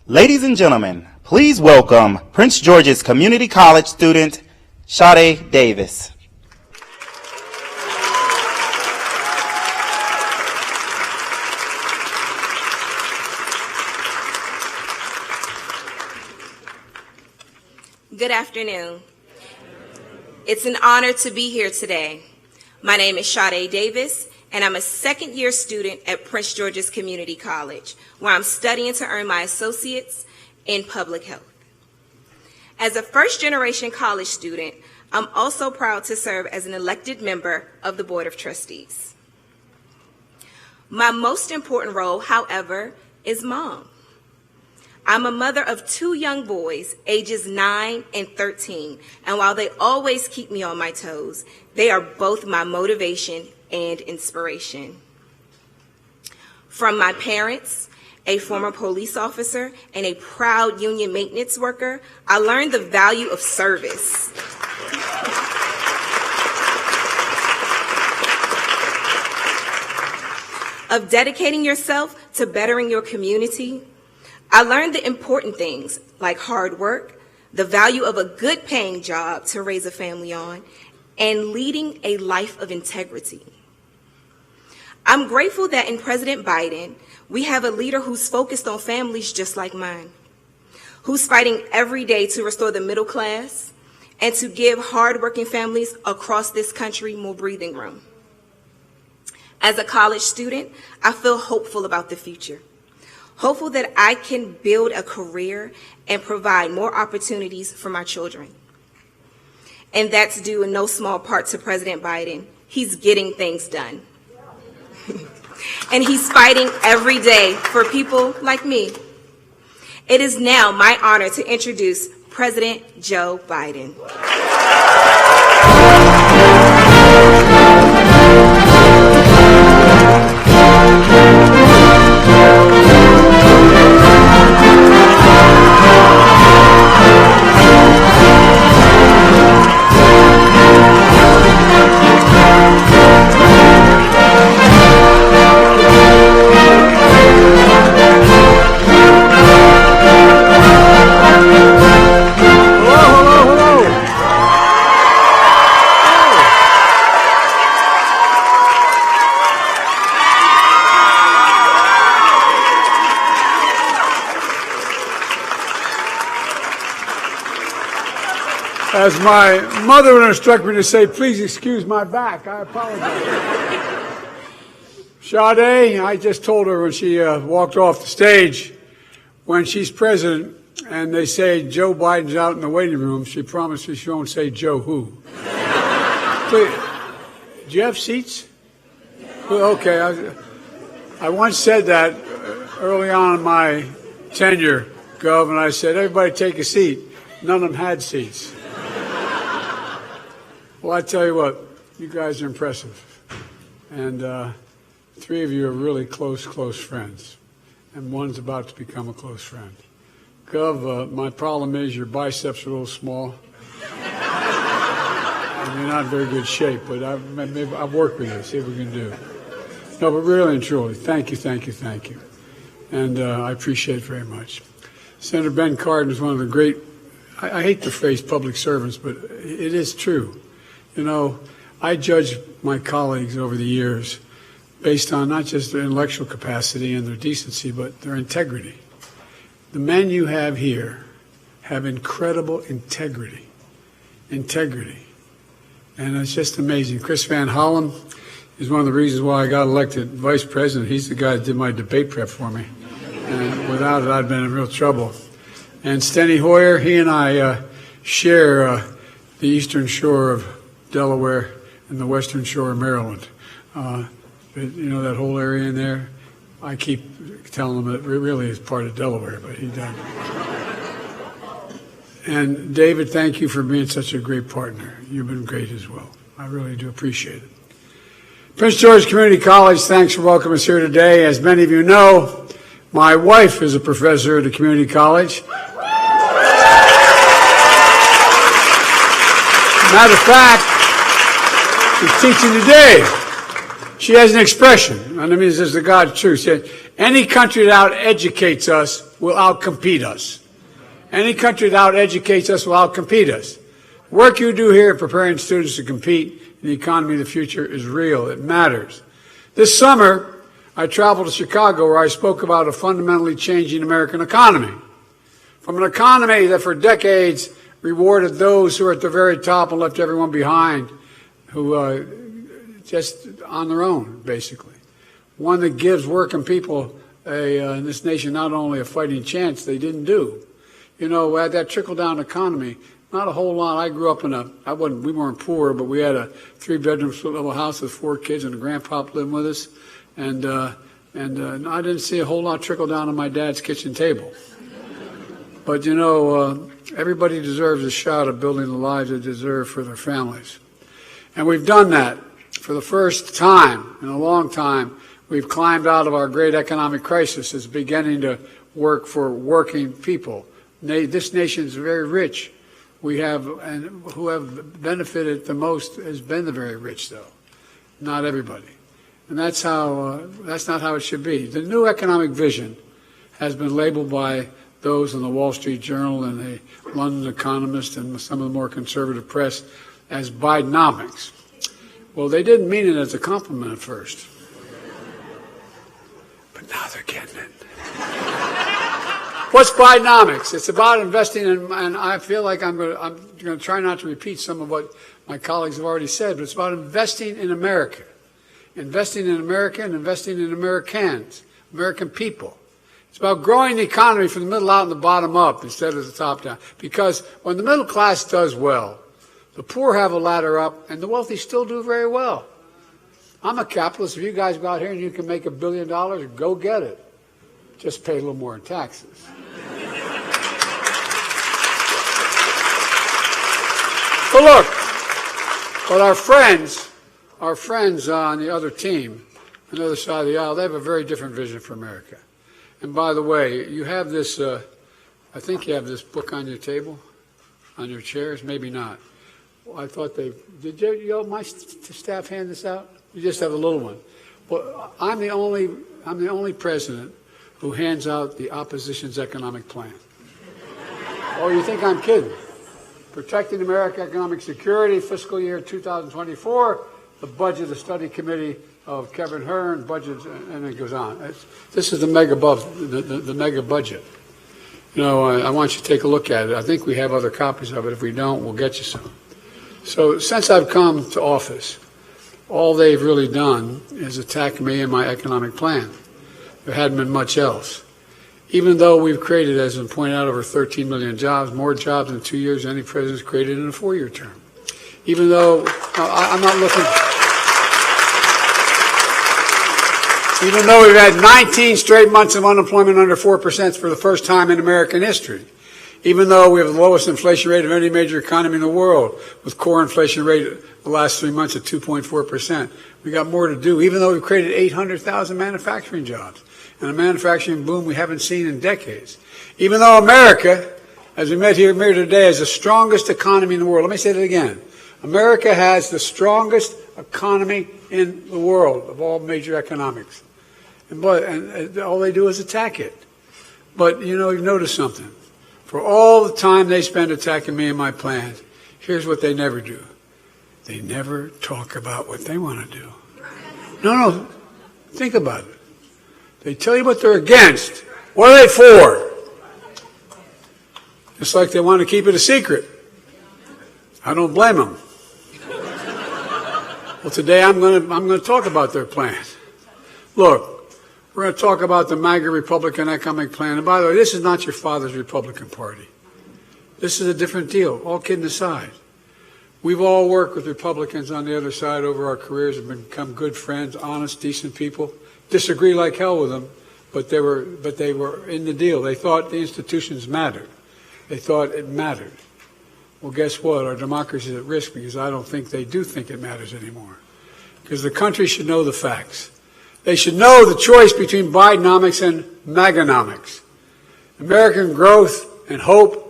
Ladies and gentlemen, please welcome Prince George's Community College student, Sade Davis. Good afternoon. It's an honor to be here today. My name is Sade Davis, and I'm a second-year student at Prince George's Community College, where I'm studying to earn my associates in public health. As a first-generation college student, I'm also proud to serve as an elected member of the Board of Trustees. My most important role, however, is mom. I'm a mother of 2 young boys, ages 9 and 13, and while they always keep me on my toes, they are both my motivation and inspiration. From my parents, a former police officer, and a proud union maintenance worker, I learned the value of service. Of dedicating yourself to bettering your community. I learned the important things like hard work, the value of a good paying job to raise a family on, and leading a life of integrity. I'm grateful that in President Biden, we have a leader who's focused on families just like mine, who's fighting every day to restore the middle class and to give hardworking families across this country more breathing room. As a college student, I feel hopeful about the future. Hopeful that I can build a career and provide more opportunities for my children. And that's due in no small part to President Biden. He's getting things done. And he's fighting every day for people like me. It is now my honor to introduce President Joe Biden. As my mother would instruct me to say, please excuse my back. I apologize. Sade, I just told her when she walked off the stage, when she's president and they say Joe Biden's out in the waiting room, she promises she won't say Joe who. Please, do you have seats? Okay. I once said that early on in my tenure, Gov, and I said, everybody take a seat. None of them had seats. Well, I tell you what, you guys are impressive. And 3 of you are really close friends. And one's about to become a close friend. Gov, my problem is your biceps are a little small. And you're not in very good shape, but I'll work with you, see what we can do. No, but really and truly, thank you. And I appreciate it very much. Senator Ben Cardin is one of the great, I hate the phrase public servants, but it is true. You know, I judge my colleagues over the years based on not just their intellectual capacity and their decency, but their integrity. The men you have here have incredible integrity. And it's just amazing. Chris Van Hollen is one of the reasons why I got elected vice president. He's the guy that did my debate prep for me. And without it, I'd been in real trouble. And Steny Hoyer, he and I share the eastern shore of Delaware and the western shore of Maryland. You know that whole area in there? I keep telling him that it really is part of Delaware, but he doesn't. And David, thank you for being such a great partner. You've been great as well. I really do appreciate it. Prince George's Community College, thanks for welcoming us here today. As many of you know, my wife is a professor at a community college. Matter of fact, she's teaching today. She has an expression, and I mean this is the God's truth. She said, any country that out-educates us will outcompete us. Any country that out-educates us will outcompete us. The work you do here preparing students to compete in the economy of the future is real. It matters. This summer, I traveled to Chicago where I spoke about a fundamentally changing American economy. From an economy that for decades rewarded those who are at the very top and left everyone behind, who just on their own, basically. One that gives working people in this nation not only a fighting chance, they didn't do. You know, we had that trickle-down economy. Not a whole lot. I grew up in we weren't poor, but we had a 3-bedroom split-level house with 4 kids and a grandpa living with us. And I didn't see a whole lot trickle down on my dad's kitchen table. But, you know, everybody deserves a shot at building the lives they deserve for their families. And we've done that for the first time in a long time. We've climbed out of our great economic crisis. It's beginning to work for working people. This nation is very rich. And who have benefited the most has been the very rich, though, not everybody. And that's not how it should be. The new economic vision has been labeled by those in the Wall Street Journal and the London Economist and some of the more conservative press as Bidenomics. Well, they didn't mean it as a compliment at first. But now they're getting it. What's Bidenomics? It's about investing in, and I feel like I'm going to try not to repeat some of what my colleagues have already said, but it's about investing in America. Investing in America and investing in Americans, American people. It's about growing the economy from the middle out and the bottom up instead of the top down. Because when the middle class does well, the poor have a ladder up and the wealthy still do very well. I'm a capitalist. If you guys go out here and you can make $1 billion, go get it. Just pay a little more in taxes. But look, but our friends on the other team, on the other side of the aisle, they have a very different vision for America. And by the way, you have this, I think you have this book on your table, on your chairs, maybe not. Well, I thought did my staff hand this out? You just have a little one. Well, I'm the only president who hands out the opposition's economic plan. Oh, you think I'm kidding? Protecting American Economic Security, fiscal year 2024, the budget, the study committee of Kevin Hirsch, budget, and it goes on. This is the mega budget. You know, I want you to take a look at it. I think we have other copies of it. If we don't, we'll get you some. So since I've come to office, all they've really done is attack me and my economic plan. There hadn't been much else. Even though we've created, as has been pointed out, over 13 million jobs, more jobs in 2 years than any president's created in a 4-year term. Even though I'm not looking. Even though we've had 19 straight months of unemployment under 4% for the first time in American history. Even though we have the lowest inflation rate of any major economy in the world, with core inflation rate the last 3 months at 2.4%. We got more to do, even though we've created 800,000 manufacturing jobs and a manufacturing boom we haven't seen in decades. Even though America, as we met here today, has the strongest economy in the world. Let me say that again. America has the strongest economy in the world of all major economics. And all they do is attack it. But, you know, you notice something. For all the time they spend attacking me and my plans, here's what they never do. They never talk about what they want to do. No, think about it. They tell you what they're against. What are they for? It's like they want to keep it a secret. I don't blame them. Well, today I'm going to talk about their plans. Look, we're going to talk about the MAGA Republican economic plan. And by the way, this is not your father's Republican Party. This is a different deal, all kidding aside. We've all worked with Republicans on the other side over our careers and become good friends, honest, decent people. Disagree like hell with them, but they were in the deal. They thought the institutions mattered. They thought it mattered. Well, guess what? Our democracy is at risk because I don't think they do think it matters anymore. Because the country should know the facts. They should know the choice between Bidenomics and MAGAnomics. American growth and hope,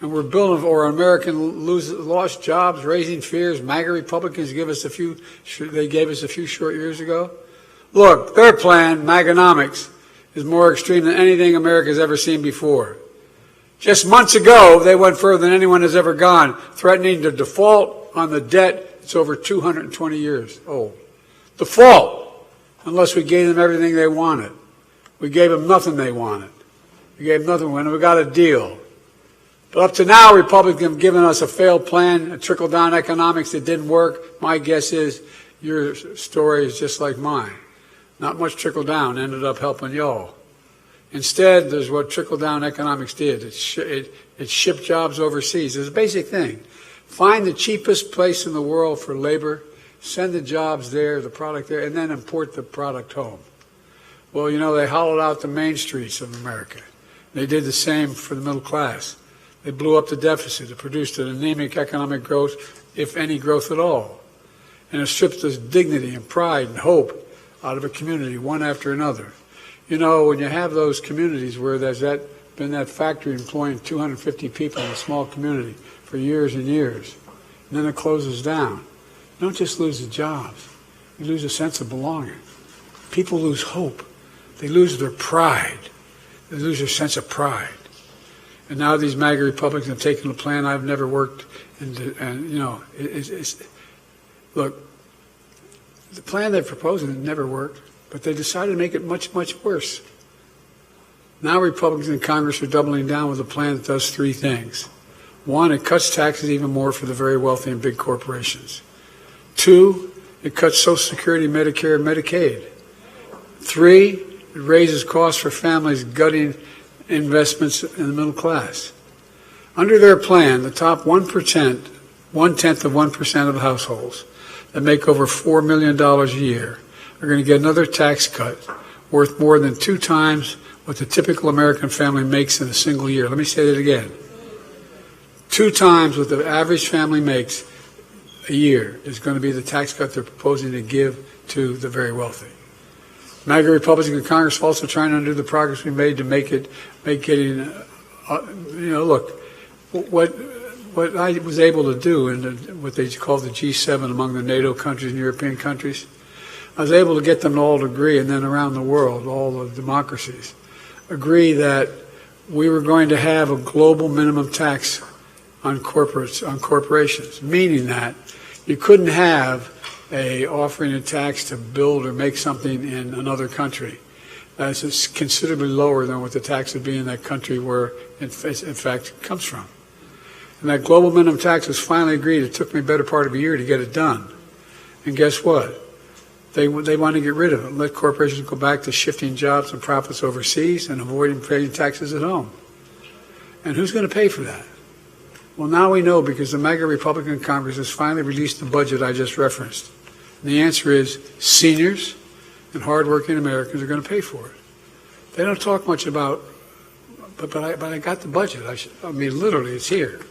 and we're building for American lost jobs, raising fears. MAGA Republicans gave us a few short years ago. Look, their plan, MAGAnomics, is more extreme than anything America's ever seen before. Just months ago, they went further than anyone has ever gone, threatening to default on the debt that's over 220 years old. Default, unless we gave them everything they wanted. We gave them nothing they wanted. We gave them nothing when we got a deal. But up to now, Republicans have given us a failed plan, a trickle-down economics that didn't work. My guess is your story is just like mine. Not much trickle-down ended up helping y'all. Instead, there's what trickle-down economics did. It shipped jobs overseas. It's a basic thing. Find the cheapest place in the world for labor, send the jobs there, the product there, and then import the product home. Well, you know, they hollowed out the main streets of America. They did the same for the middle class. They blew up the deficit. It produced an anemic economic growth, if any growth at all. And it stripped us dignity and pride and hope out of a community, one after another. You know, when you have those communities where there's been that factory employing 250 people in a small community for years and years, and then it closes down, you don't just lose the jobs. You lose a sense of belonging. People lose hope. They lose their pride. They lose their sense of pride. And now these MAGA Republicans have taken a plan I've never worked into, and you know, look, the plan they're proposing never worked, but they decided to make it much, much worse. Now Republicans in Congress are doubling down with a plan that does three things. One, it cuts taxes even more for the very wealthy and big corporations. Two, it cuts Social Security, Medicare, and Medicaid. Three, it raises costs for families, gutting investments in the middle class. Under their plan, the top 1%, 1/10 of 1% of the households that make over $4 million a year are going to get another tax cut worth more than 2 times what the typical American family makes in a single year. Let me say that again. 2 times what the average family makes a year is going to be the tax cut they're proposing to give to the very wealthy. MAGA Republicans in Congress are also trying to undo the progress we made to make getting, you know, look, what I was able to do in what they call the G7 among the NATO countries and European countries, I was able to get them all to agree, and then around the world, all the democracies, agree that we were going to have a global minimum tax on corporations, meaning that you couldn't have offering a tax to build or make something in another country that's considerably lower than what the tax would be in that country where, in fact, it comes from. And that global minimum tax was finally agreed. It took me a better part of a year to get it done. And guess what? They want to get rid of it, let corporations go back to shifting jobs and profits overseas and avoiding paying taxes at home. And who's going to pay for that? Well, now we know because the MAGA Republican Congress has finally released the budget I just referenced. And the answer is seniors and hardworking Americans are going to pay for it. They don't talk much about, but I got the budget. I mean, literally, it's here.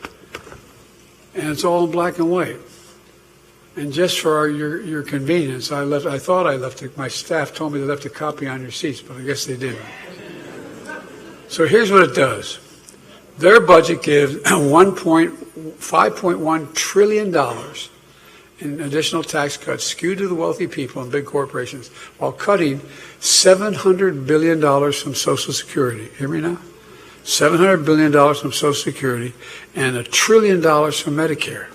And it's all in black and white. And just for your convenience, I thought I left it. My staff told me they left a copy on your seats, but I guess they didn't. So here's what it does. Their budget gives $5.1 trillion in additional tax cuts skewed to the wealthy people and big corporations while cutting $700 billion from Social Security. Hear me now? $700 billion from Social Security and $1 trillion from Medicare.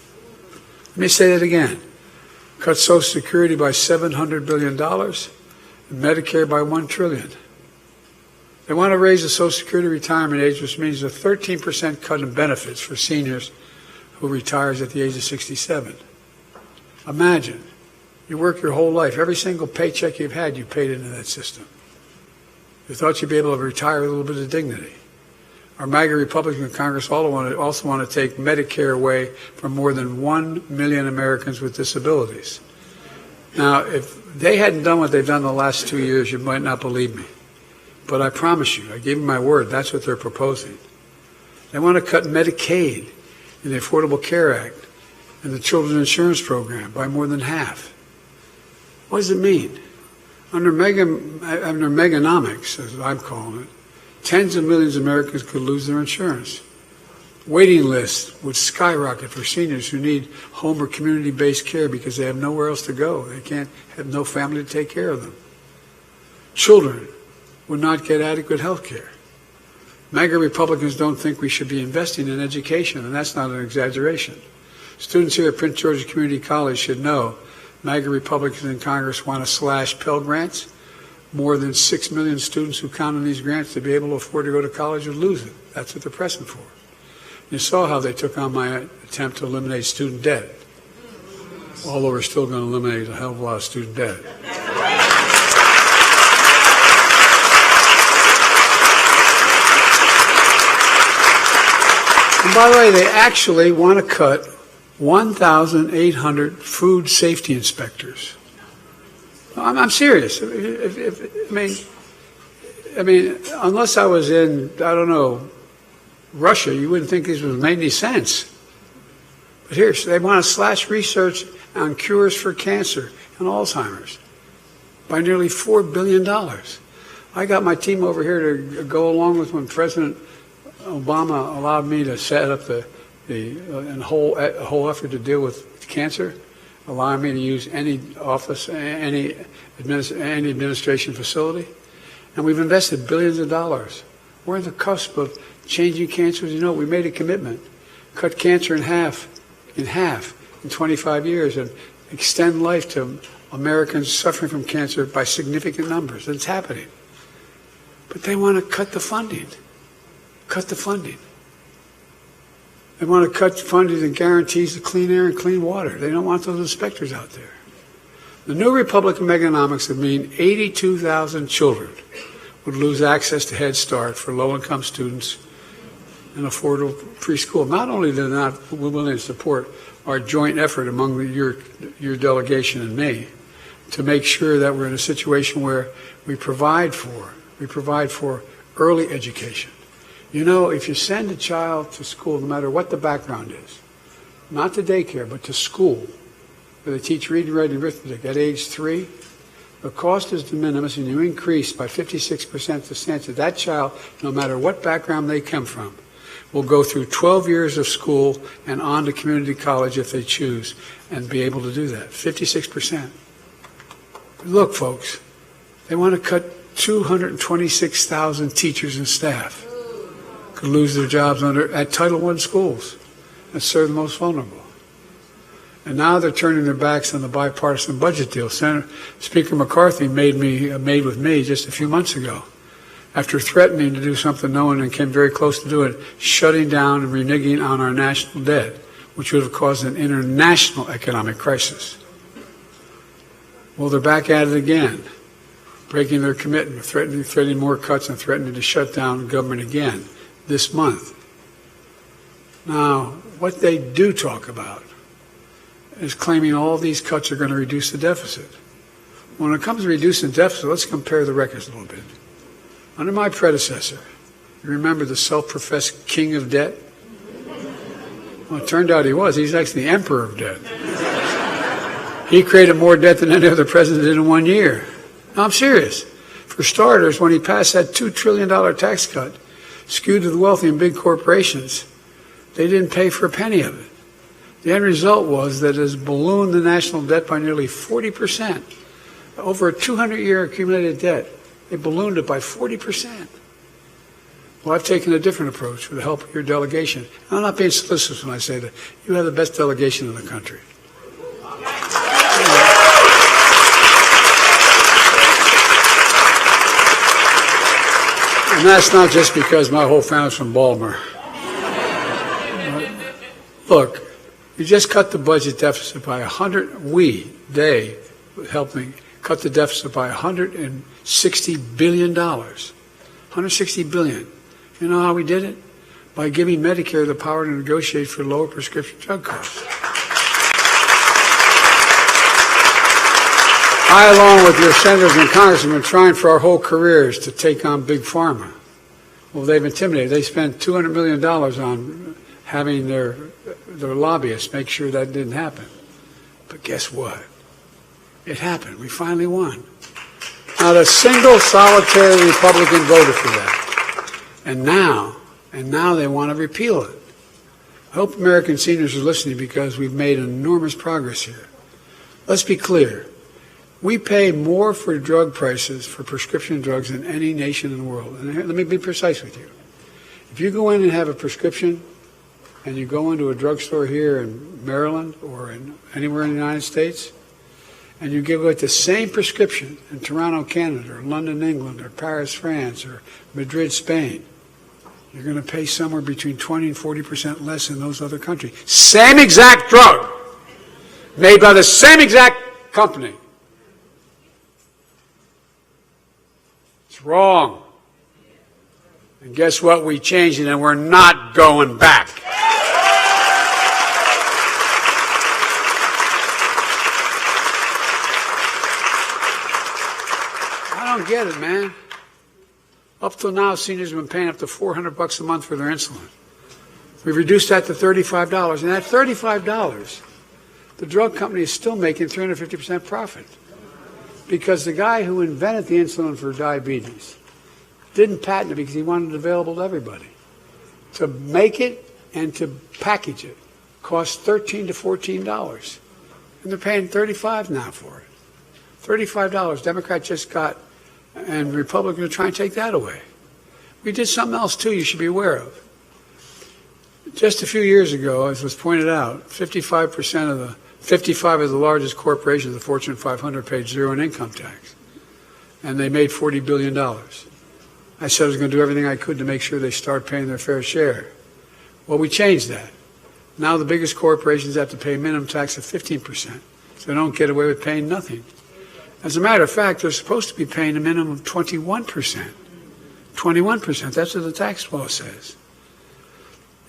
Let me say that again. Cut Social Security by $700 billion and Medicare by $1 trillion. They want to raise the Social Security retirement age, which means a 13% cut in benefits for seniors who retires at the age of 67. Imagine, you work your whole life. Every single paycheck you've had, you paid into that system. You thought you'd be able to retire with a little bit of dignity. Our MAGA Republican Congress also want to take Medicare away from more than 1 million Americans with disabilities. Now, if they hadn't done what they've done the last 2 years, you might not believe me. But I promise you, I gave you my word, that's what they're proposing. They want to cut Medicaid in the Affordable Care Act and the Children's Insurance Program by more than half. What does it mean? Under Meganomics, as I'm calling it, tens of millions of Americans could lose their insurance. Waiting lists would skyrocket for seniors who need home or community-based care because they have nowhere else to go. They can't have no family to take care of them. Children would not get adequate health care. MAGA Republicans don't think we should be investing in education, and that's not an exaggeration. Students here at Prince George's Community College should know MAGA Republicans in Congress want to slash Pell Grants. More than 6 million students who count on these grants to be able to afford to go to college would lose it. That's what they're pressing for. You saw how they took on my attempt to eliminate student debt, although we're still going to eliminate a hell of a lot of student debt. And by the way, they actually want to cut 1,800 food safety inspectors. I'm serious. I mean, unless I was in, I don't know, Russia, you wouldn't think this would make any sense. But here, they want to slash research on cures for cancer and Alzheimer's by nearly $4 billion. I got my team over here to go along with when President Obama allowed me to set up the whole effort to deal with cancer, allowing me to use any office, any administration facility. And we've invested billions of dollars. We're on the cusp of changing cancer. You know, we made a commitment, cut cancer in half in 25 years, and extend life to Americans suffering from cancer by significant numbers. And it's happening. But they want to cut the funding. Cut the funding. They want to cut funding that guarantees the clean air and clean water. They don't want those inspectors out there. The new Republican Bidenomics would mean 82,000 children would lose access to Head Start for low-income students and affordable preschool. Not only are they not willing to support our joint effort among your delegation and me to make sure that we're in a situation where we provide for early education. You know, if you send a child to school, no matter what the background is, not to daycare, but to school, where they teach reading, writing, and arithmetic at age 3, the cost is de minimis, and you increase by 56% the chance that that child, no matter what background they come from, will go through 12 years of school and on to community college if they choose, and be able to do that. 56%. Look, folks, they want to cut 226,000 teachers and staff. Could lose their jobs at Title I schools that serve the most vulnerable. And now they're turning their backs on the bipartisan budget deal. Speaker McCarthy made with me just a few months ago, after threatening to do something no one came very close to doing, shutting down and reneging on our national debt, which would have caused an international economic crisis. Well, they're back at it again, breaking their commitment, threatening more cuts and threatening to shut down government again this month. Now, what they do talk about is claiming all these cuts are going to reduce the deficit. When it comes to reducing the deficit, let's compare the records a little bit. Under my predecessor, you remember the self-professed king of debt? Well, it turned out he was. He's actually the emperor of debt. He created more debt than any other president did in 1 year. No, I'm serious. For starters, when he passed that $2 trillion tax cut, skewed to the wealthy and big corporations, they didn't pay for a penny of it. The end result was that it has ballooned the national debt by nearly 40%. Over a 200-year accumulated debt, they ballooned it by 40%. Well, I've taken a different approach with the help of your delegation. I'm not being solicitous when I say that. You have the best delegation in the country. And that's not just because my whole family's from Baltimore. Look, you just cut the budget deficit by they helped me cut the deficit by $160 billion. $160 billion. You know how we did it? By giving Medicare the power to negotiate for lower prescription drug costs. I, along with your senators and congressmen, have been trying for our whole careers to take on Big Pharma. Well, they've intimidated. They spent $200 million on having their lobbyists make sure that didn't happen. But guess what? It happened. We finally won. Not a single solitary Republican voted for that. And now they want to repeal it. I hope American seniors are listening because we've made enormous progress here. Let's be clear. We pay more for drug prices for prescription drugs than any nation in the world. And let me be precise with you. If you go in and have a prescription, and you go into a drugstore here in Maryland or anywhere in the United States, and you give away the same prescription in Toronto, Canada, or London, England, or Paris, France, or Madrid, Spain, you're going to pay somewhere between 20 and 40% less in those other countries. Same exact drug, made by the same exact company. It's wrong. And guess what? We changed it, and we're not going back. I don't get it, man. Up till now, seniors have been paying up to $400 a month for their insulin. We've reduced that to $35, and at $35, the drug company is still making 350% profit. Because the guy who invented the insulin for diabetes didn't patent it because he wanted it available to everybody. To make it and to package it costs $13 to $14. And they're paying $35 now for it. $35. Democrats just got, and Republicans are trying to take that away. We did something else, too, you should be aware of. Just a few years ago, as was pointed out, 55 of the largest corporations, the Fortune 500, paid zero in income tax. And they made $40 billion. I said I was going to do everything I could to make sure they start paying their fair share. Well, we changed that. Now the biggest corporations have to pay minimum tax of 15%, so they don't get away with paying nothing. As a matter of fact, they're supposed to be paying a minimum of 21%. 21%, that's what the tax law says.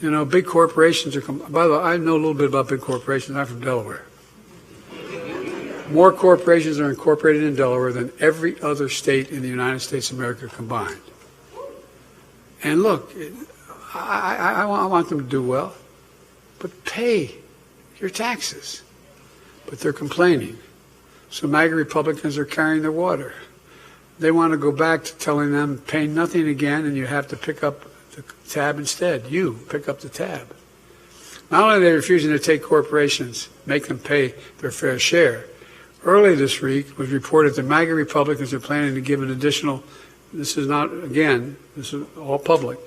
You know, big corporations are, by the way, I know a little bit about big corporations. I'm from Delaware. More corporations are incorporated in Delaware than every other state in the United States of America combined. And look, I want them to do well, but pay your taxes. But they're complaining. So MAGA Republicans are carrying their water. They want to go back to telling them pay nothing again, and you have to pick up the tab instead. You pick up the tab. Not only are they refusing to take corporations, make them pay their fair share. Early this week, it was reported that MAGA Republicans are planning to give an additional, this is not, again, this is all public,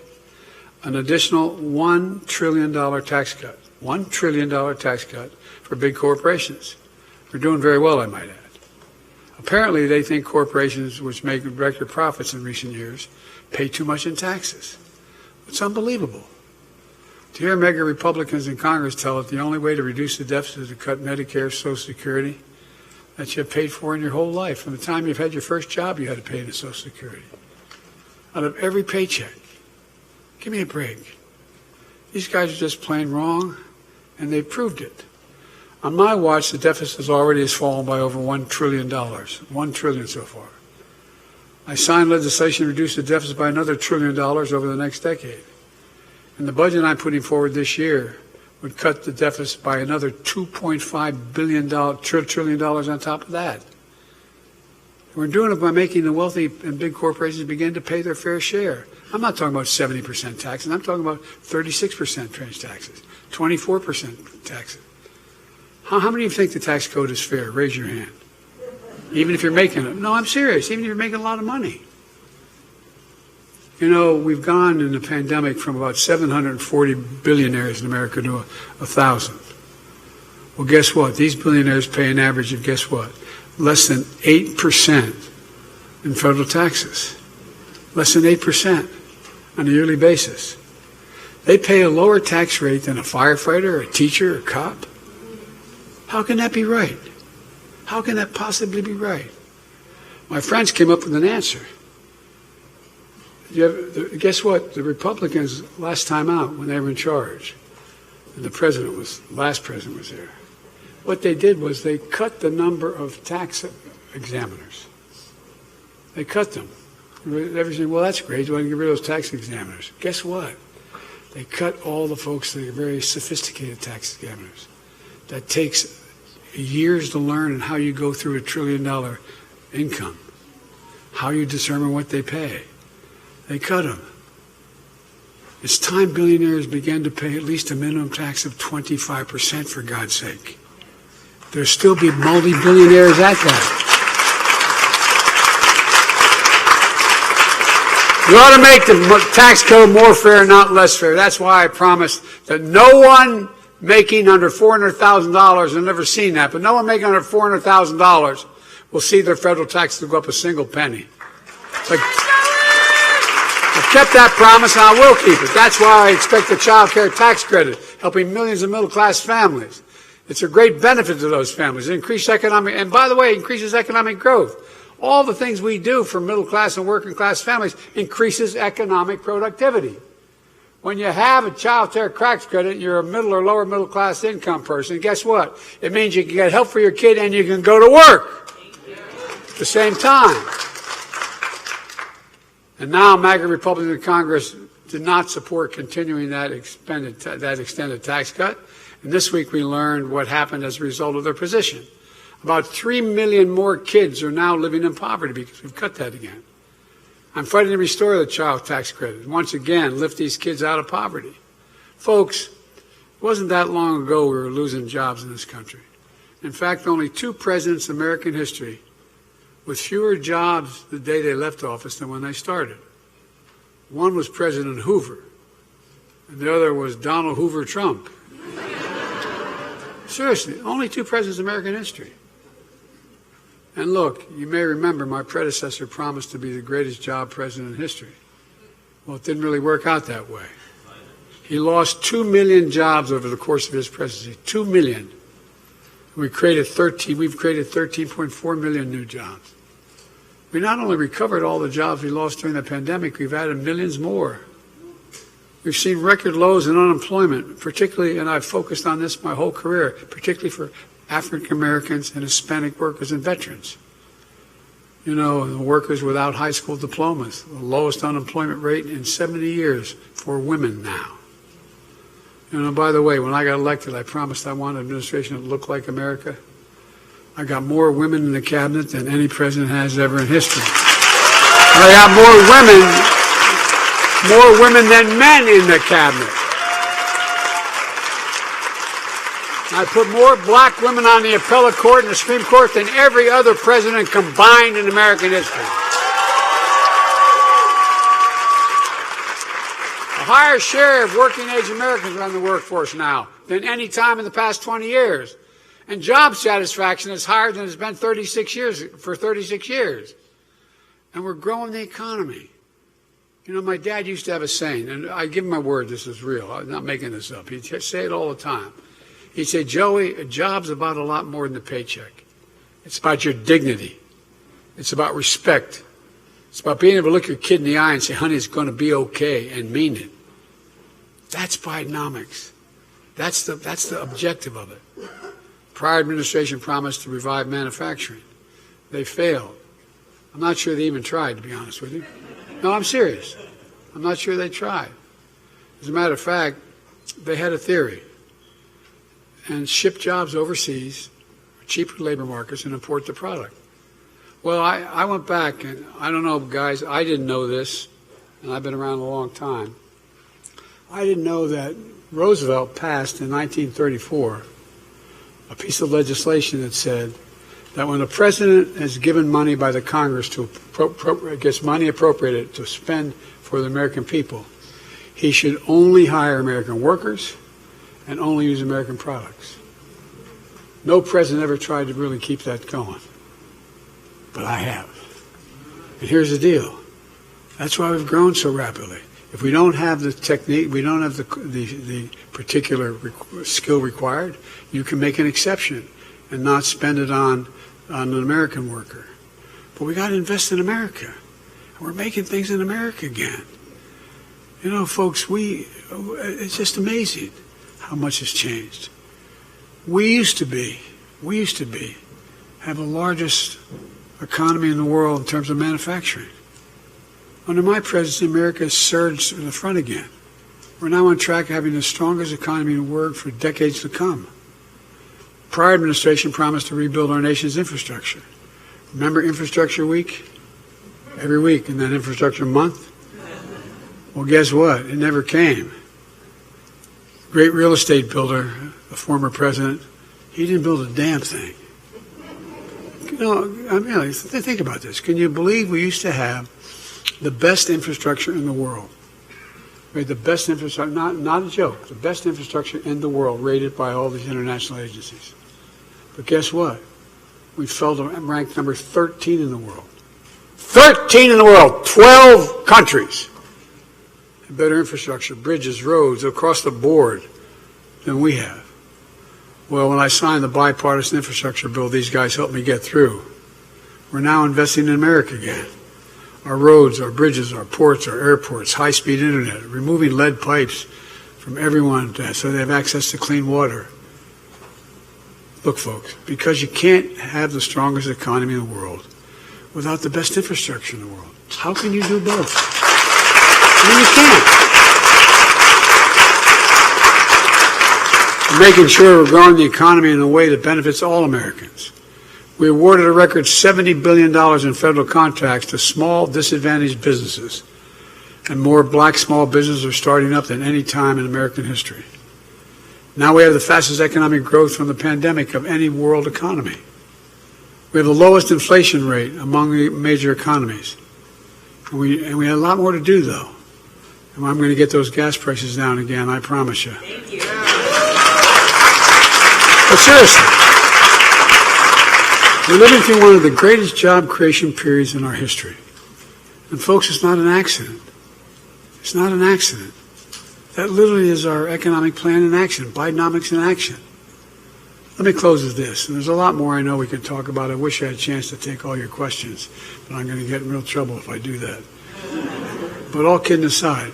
an additional $1 trillion tax cut. $1 trillion tax cut for big corporations. They're doing very well, I might add. Apparently, they think corporations which make record profits in recent years pay too much in taxes. It's unbelievable. To hear MAGA Republicans in Congress tell it the only way to reduce the deficit is to cut Medicare, Social Security, that you have paid for in your whole life. From the time you've had your first job, you had to pay into Social Security. Out of every paycheck. Give me a break. These guys are just plain wrong, and they proved it. On my watch, the deficit already has fallen by over $1 trillion. $1 trillion so far. I signed legislation to reduce the deficit by another $1 trillion over the next decade. And the budget I'm putting forward this year would cut the deficit by another $2.5 trillion on top of that. We're doing it by making the wealthy and big corporations begin to pay their fair share. I'm not talking about 70% taxes. I'm talking about 36% trans taxes, 24% taxes. How many of you think the tax code is fair? Raise your hand. Even if you're making it. No, I'm serious. Even if you're making a lot of money. You know, we've gone in the pandemic from about 740 billionaires in America to 1,000. Well, guess what? These billionaires pay an average of, guess what? Less than 8% in federal taxes. Less than 8% on a yearly basis. They pay a lower tax rate than a firefighter, a teacher, a cop. How can that be right? How can that possibly be right? My friends came up with an answer. Guess what? The Republicans, last time out, when they were in charge, and last president was there, what they did was they cut the number of tax examiners. They cut them. Everybody said, well, that's great. You want to get rid of those tax examiners. Guess what? They cut all the folks that are very sophisticated tax examiners. That takes years to learn and how you go through $1 trillion income, how you determine what they pay. They cut them. It's time billionaires began to pay at least a minimum tax of 25%, for God's sake. There'll still be multi-billionaires at that. We ought to make the tax code more fair, not less fair. That's why I promised that no one making under $400,000, I've never seen that, but no one making under $400,000 will see their federal taxes go up a single penny. Like, I've kept that promise and I will keep it. That's why I expect the child care tax credit, helping millions of middle-class families. It's a great benefit to those families. It increases economic, and by the way, it increases economic growth. All the things we do for middle-class and working-class families increases economic productivity. When you have a child care tax credit, you're a middle or lower middle-class income person. Guess what? It means you can get help for your kid and you can go to work at the same time. And now MAGA Republicans in Congress did not support continuing that extended tax cut. And this week we learned what happened as a result of their position. About 3 million more kids are now living in poverty because we've cut that again. I'm fighting to restore the child tax credit and once again lift these kids out of poverty. Folks, it wasn't that long ago we were losing jobs in this country. In fact, only 2 presidents in American history with fewer jobs the day they left office than when they started. One was President Hoover, and the other was Donald Hoover Trump. Seriously, only 2 presidents in American history. And look, you may remember my predecessor promised to be the greatest job president in history. Well, it didn't really work out that way. He lost 2 million jobs over the course of his presidency. 2 million. We've created 13.4 million new jobs. We not only recovered all the jobs we lost during the pandemic, we've added millions more. We've seen record lows in unemployment, particularly, and I've focused on this my whole career, particularly for African Americans and Hispanic workers and veterans. You know, the workers without high school diplomas, the lowest unemployment rate in 70 years for women now. You know, by the way, when I got elected, I promised I wanted an administration that looked like America. I got more women in the cabinet than any president has ever in history. I got more women than men in the cabinet. I put more black women on the appellate court and the Supreme Court than every other president combined in American history. A higher share of working-age Americans are in the workforce now than any time in the past 20 years. And job satisfaction is higher than it's been for 36 years. And we're growing the economy. You know, my dad used to have a saying, and I give him my word this is real. I'm not making this up. He'd say it all the time. He'd say, Joey, a job's about a lot more than the paycheck. It's about your dignity. It's about respect. It's about being able to look your kid in the eye and say, honey, it's going to be okay, and mean it. That's Bidenomics. That's the objective of it. Prior administration promised to revive manufacturing. They failed. I'm not sure they even tried, to be honest with you. No, I'm serious. I'm not sure they tried. As a matter of fact, they had a theory and ship jobs overseas, cheaper labor markets, and import the product. Well, I went back, and I don't know, guys, I didn't know this, and I've been around a long time. I didn't know that Roosevelt passed in 1934 a piece of legislation that said that when the president is given money by the Congress gets money appropriated to spend for the American people, he should only hire American workers and only use American products. No president ever tried to really keep that going, but I have. And here's the deal. That's why we've grown so rapidly. If we don't have the technique, we don't have the particular skill required, you can make an exception and not spend it on an American worker. But we got to invest in America. And we're making things in America again. You know, folks, it's just amazing how much has changed. We used to have the largest economy in the world in terms of manufacturing. Under my presidency, America has surged to the front again. We're now on track of having the strongest economy in the world for decades to come. Prior administration promised to rebuild our nation's infrastructure. Remember Infrastructure Week? Every week, and then Infrastructure Month? Well, guess what? It never came. Great real estate builder, the former president, he didn't build a damn thing. You know, I mean, think about this. Can you believe we used to have The best infrastructure in the world. We had the best infrastructure, not a joke, the best infrastructure in the world rated by all these international agencies. But guess what? We fell to rank number 13 in the world. 13 in the world, 12 countries. Better infrastructure, bridges, roads, across the board than we have. Well, when I signed the bipartisan infrastructure bill these guys helped me get through, we're now investing in America again. Our roads, our bridges, our ports, our airports, high-speed internet, removing lead pipes from everyone so they have access to clean water. Look, folks, because you can't have the strongest economy in the world without the best infrastructure in the world. How can you do both? I mean, you can't. Making sure we're growing the economy in a way that benefits all Americans. We awarded a record $70 billion in federal contracts to small, disadvantaged businesses, and more black small businesses are starting up than any time in American history. Now we have the fastest economic growth from the pandemic of any world economy. We have the lowest inflation rate among the major economies. And we have a lot more to do, though. And I'm going to get those gas prices down again, I promise you. Thank you. But seriously, we're living through one of the greatest job creation periods in our history. And folks, it's not an accident. It's not an accident. That literally is our economic plan in action, Bidenomics in action. Let me close with this. And there's a lot more I know we can talk about. I wish I had a chance to take all your questions, but I'm going to get in real trouble if I do that. But all kidding aside,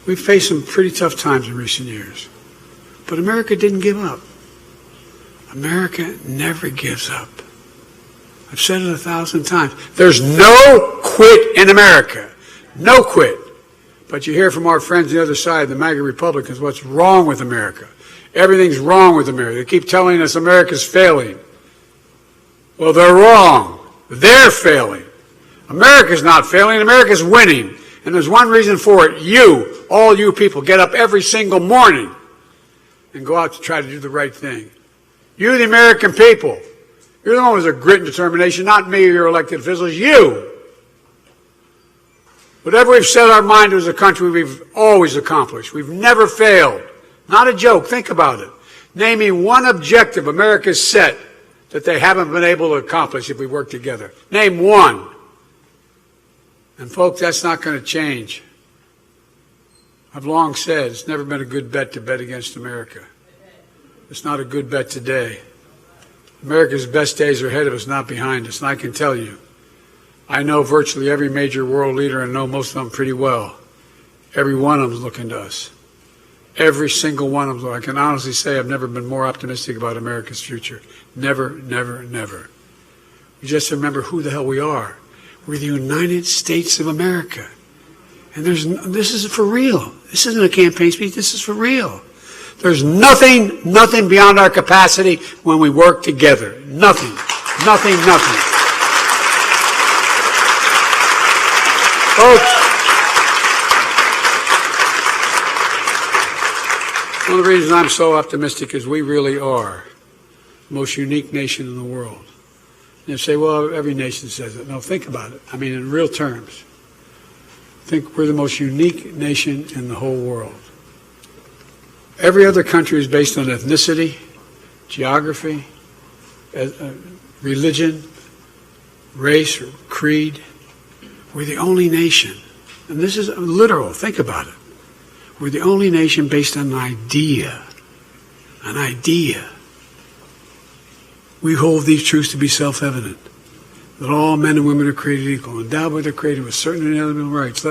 we've faced some pretty tough times in recent years. But America didn't give up. America never gives up. I've said it 1,000 times. There's no quit in America. No quit. But you hear from our friends on the other side, the MAGA Republicans, what's wrong with America. Everything's wrong with America. They keep telling us America's failing. Well, they're wrong. They're failing. America's not failing. America's winning. And there's one reason for it. You, all you people, get up every single morning and go out to try to do the right thing. You, the American people, you're the ones with grit and determination, not me or your elected officials, you. Whatever we've set our mind to as a country, we've always accomplished. We've never failed. Not a joke. Think about it. Name me one objective America's set that they haven't been able to accomplish if we work together. Name one. And folks, that's not going to change. I've long said it's never been a good bet to bet against America. It's not a good bet today. America's best days are ahead of us, not behind us. And I can tell you, I know virtually every major world leader and know most of them pretty well. Every one of them is looking to us. Every single one of them. I can honestly say I've never been more optimistic about America's future. Never, never, never. We just remember who the hell we are. We're the United States of America. And this is for real. This isn't a campaign speech. This is for real. There's nothing beyond our capacity when we work together. Nothing. Folks, one of the reasons I'm so optimistic is we really are the most unique nation in the world. And you say, well, every nation says it. No, think about it. I mean, in real terms. I think we're the most unique nation in the whole world. Every other country is based on ethnicity, geography, religion, race, or creed. We're the only nation, and this is literal, think about it. We're the only nation based on an idea. An idea. We hold these truths to be self-evident, that all men and women are created equal, endowed by their Creator with certain inalienable rights.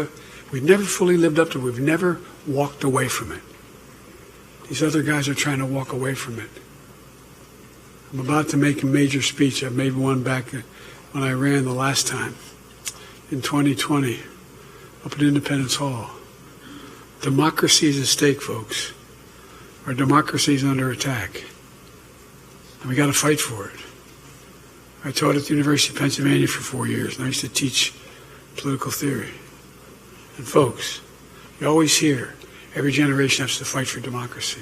We've never fully lived up to it. We've never walked away from it. These other guys are trying to walk away from it. I'm about to make a major speech. I made one back when I ran the last time in 2020 up at Independence Hall. Democracy is at stake, folks. Our democracy is under attack. And we got to fight for it. I taught at the University of Pennsylvania for 4 years, and I used to teach political theory. And folks, you always hear every generation has to fight for democracy.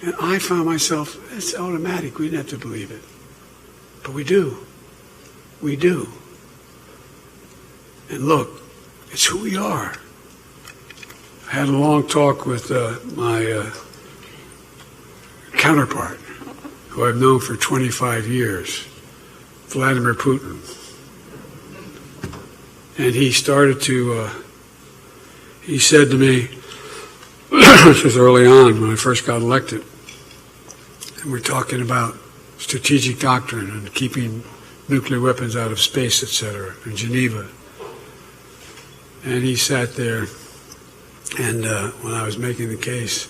And I found myself, it's automatic. We didn't have to believe it. But we do. We do. And look, It's who we are. I had a long talk with my counterpart, who I've known for 25 years, Vladimir Putin. And he started to, he said to me, this was early on when I first got elected, and we're talking about strategic doctrine and keeping nuclear weapons out of space, etc., in Geneva. And he sat there, and when I was making the case,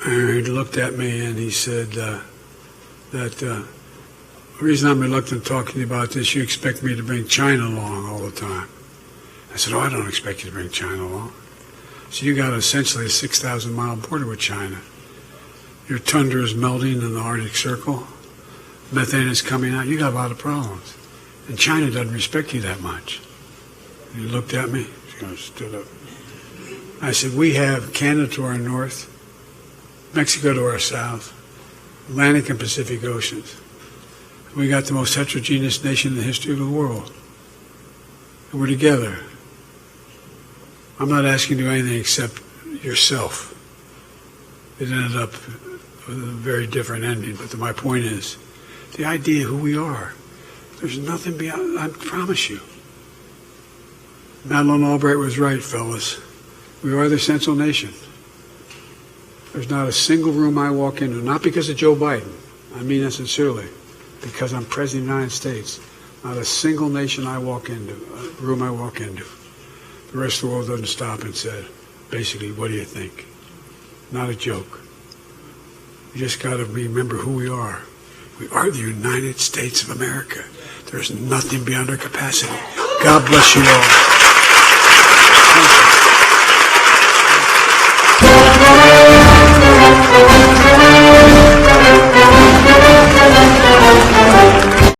he looked at me and he said that the reason I'm reluctant talking about this, you expect me to bring China along all the time. I said, oh, I don't expect you to bring China along. So you got essentially a 6,000-mile border with China. Your tundra is melting in the Arctic Circle. Methane is coming out. You got a lot of problems. And China doesn't respect you that much. And he looked at me. He stood up. I said, we have Canada to our north, Mexico to our south, Atlantic and Pacific Oceans. We got the most heterogeneous nation in the history of the world. And we're together. I'm not asking you to do anything except yourself. It ended up with a very different ending, but my point is, the idea of who we are, there's nothing beyond, I promise you. Madeleine Albright was right, fellas. We are the Central Nation. There's not a single room I walk into, not because of Joe Biden, I mean that sincerely, because I'm President of the United States. Not a single nation I walk into, room I walk into. The rest of the world doesn't stop and say, basically, what do you think? Not a joke. You just got to remember who we are. We are the United States of America. There's nothing beyond our capacity. God bless you all.